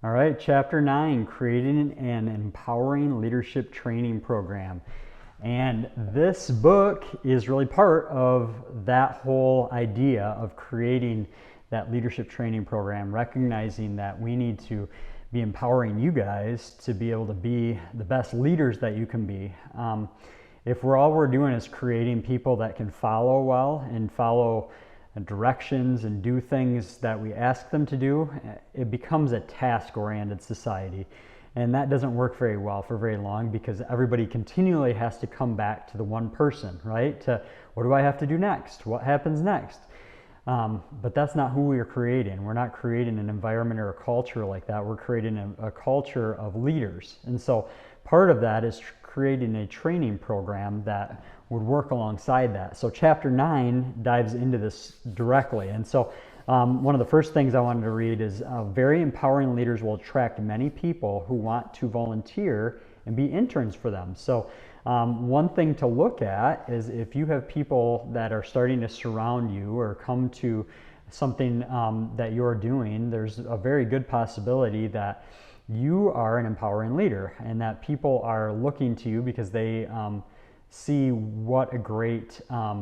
All right, Chapter 9, Creating an Empowering Leadership Training Program. And this book is really part of that whole idea of creating that leadership training program, recognizing that we need to be empowering you guys to be able to be the best leaders that you can be. If all we're doing is creating people that can follow well and follow directions and do things that we ask them to do, it becomes a task-oriented society. And that doesn't work very well for very long because everybody continually has to come back to the one person, right? To what do I have to do next? What happens next? But that's not who we are creating. We're not creating an environment or a culture like that. We're creating a culture of leaders. And so part of that is creating a training program that would work alongside that. So Chapter 9 dives into this directly. And so one of the first things I wanted to read is very empowering leaders will attract many people who want to volunteer and be interns for them. So one thing to look at is if you have people that are starting to surround you or come to something that you're doing, there's a very good possibility that you are an empowering leader and that people are looking to you because they see what a great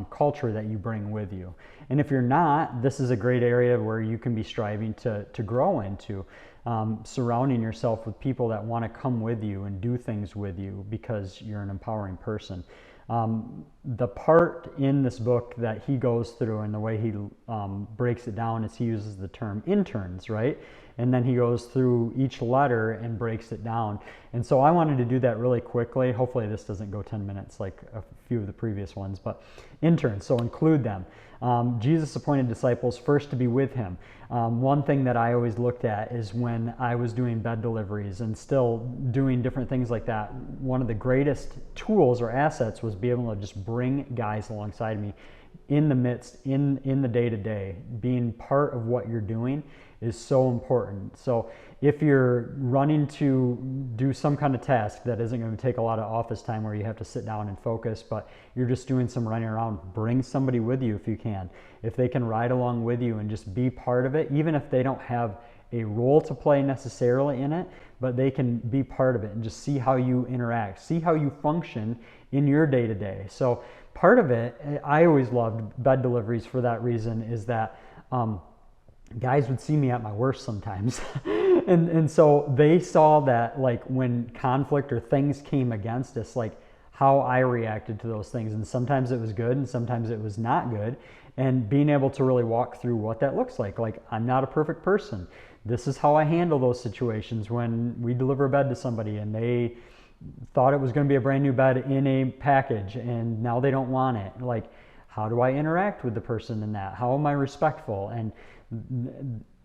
culture that you bring with you. And if you're not, this is a great area where you can be striving to grow into, surrounding yourself with people that want to come with you and do things with you because you're an empowering person. The part in this book that he goes through and the way he breaks it down is he uses the term interns, right? And then he goes through each letter and breaks it down. And so I wanted to do that really quickly. Hopefully this doesn't go 10 minutes like a few of the previous ones, but interns, so include them. Jesus appointed disciples first to be with him. One thing that I always looked at is when I was doing bed deliveries and still doing different things like that, one of the greatest tools or assets was be able to just bring guys alongside me in the midst, in the day-to-day. Being part of what you're doing is so important. So if you're running to do some kind of task that isn't going to take a lot of office time where you have to sit down and focus, but you're just doing some running around, bring somebody with you if you can. If they can ride along with you and just be part of it, even if they don't have a role to play necessarily in it, but they can be part of it and just see how you interact, see how you function in your day-to-day. So part of it, I always loved bed deliveries for that reason, is that guys would see me at my worst sometimes. and so they saw that, like, when conflict or things came against us, like how I reacted to those things. And sometimes it was good and sometimes it was not good. And being able to really walk through what that looks like I'm not a perfect person. This is how I handle those situations when we deliver a bed to somebody and they thought it was going to be a brand new bed in a package and now they don't want it. Like, how do I interact with the person in that? How am I respectful? And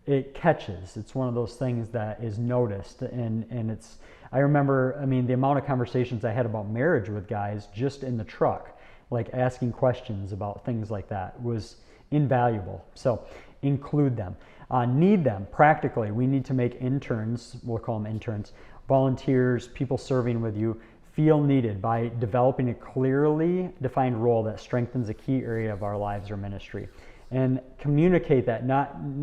it catches. It's one of those things that is noticed, and it's, I remember, I mean, the amount of conversations I had about marriage with guys just in the truck, like asking questions about things like that, was invaluable. So include them. Need them practically. We need to make interns, we'll call them interns, volunteers, people serving with you, feel needed by developing a clearly defined role that strengthens a key area of our lives or ministry. And communicate that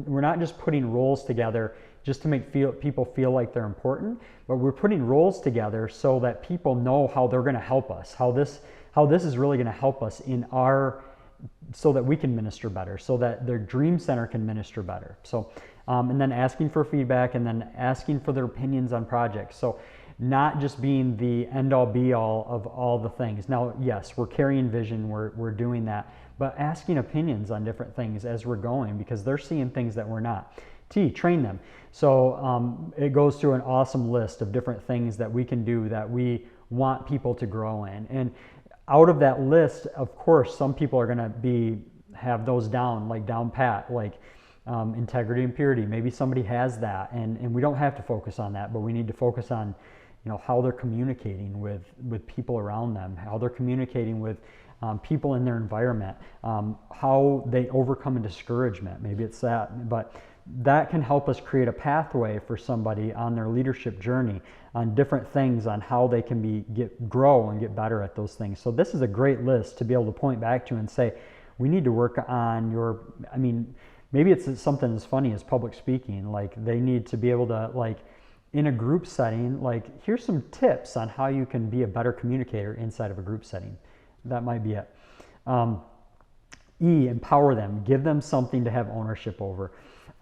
we're not just putting roles together just to make people feel like they're important, but we're putting roles together so that people know how they're going to help us, how this is really going to help us so that we can minister better, so that their dream center can minister better. So, and then asking for feedback and then asking for their opinions on projects. So not just being the end-all be-all of all the things. Now, yes, we're carrying vision, we're doing that, but asking opinions on different things as we're going because they're seeing things that we're not. Train them. So it goes through an awesome list of different things that we can do that we want people to grow in. And out of that list, of course, some people are going to have those down pat, like integrity and purity. Maybe somebody has that, and we don't have to focus on that, but we need to focus on, how they're communicating with people around them, how they're communicating with people in their environment, how they overcome a discouragement. Maybe it's that, but that can help us create a pathway for somebody on their leadership journey on different things on how they can grow and get better at those things. So this is a great list to be able to point back to and say, we need to work on maybe it's something as funny as public speaking. Like, they need to be able to, in a group setting, like here's some tips on how you can be a better communicator inside of a group setting. That might be it. Empower them. Give them something to have ownership over.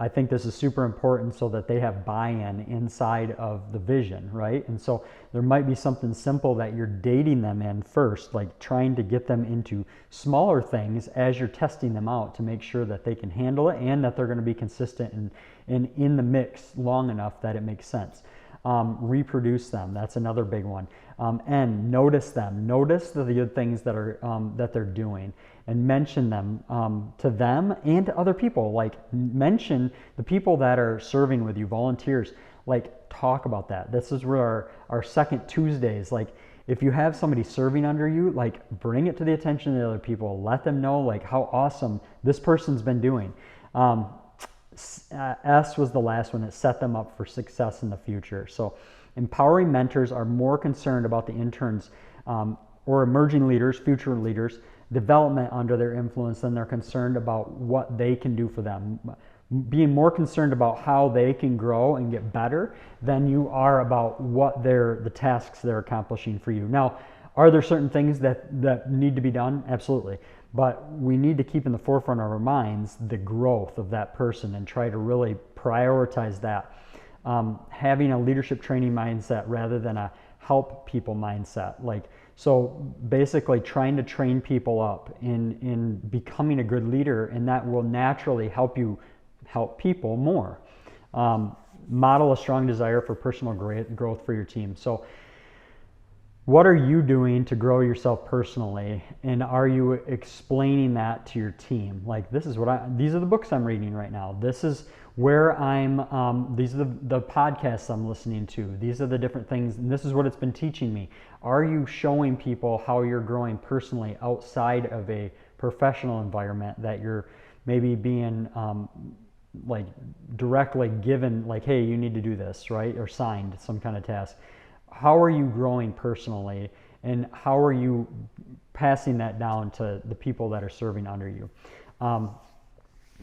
I think this is super important so that they have buy-in inside of the vision, right? And so there might be something simple that you're dating them in first, like trying to get them into smaller things as you're testing them out to make sure that they can handle it and that they're going to be consistent and in the mix long enough that it makes sense. Reproduce them. That's another big one. And notice them. Notice the good things that are that they're doing, and mention them to them and to other people. Like mention the people that are serving with you, volunteers. Like talk about that. This is where our second Tuesdays. Like if you have somebody serving under you, like bring it to the attention of the other people. Let them know like how awesome this person's been doing. S was the last one that set them up for success in the future. So empowering mentors are more concerned about the interns or emerging leaders, future leaders, development under their influence than they're concerned about what they can do for them. Being more concerned about how they can grow and get better than you are about what the tasks they're accomplishing for you. Now, are there certain things that need to be done? Absolutely. But we need to keep in the forefront of our minds the growth of that person and try to really prioritize that. Having a leadership training mindset rather than a help people mindset. So basically trying to train people up in becoming a good leader, and that will naturally help you help people more. Model a strong desire for personal growth for your team. So what are you doing to grow yourself personally, and are you explaining that to your team? Like these are the books I'm reading right now. This is where these are the podcasts I'm listening to. These are the different things, and this is what it's been teaching me. Are you showing people how you're growing personally outside of a professional environment that you're maybe being like directly given, like, hey, you need to do this, right? Or signed some kind of task. How are you growing personally, and how are you passing that down to the people that are serving under you?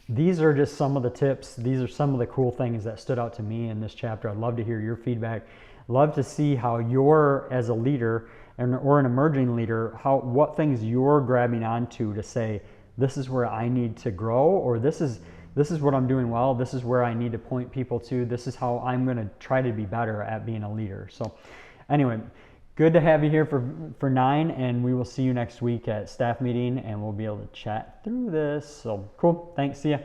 These are just some of the tips. These are some of the cool things that stood out to me in this chapter. I'd love to hear your feedback. Love to see how you're, as a leader or an emerging leader, what things you're grabbing onto to say, this is where I need to grow, or this is what I'm doing well. This is where I need to point people to. This is how I'm going to try to be better at being a leader. So anyway, good to have you here for 9, and we will see you next week at staff meeting, and we'll be able to chat through this. So cool. Thanks. See ya.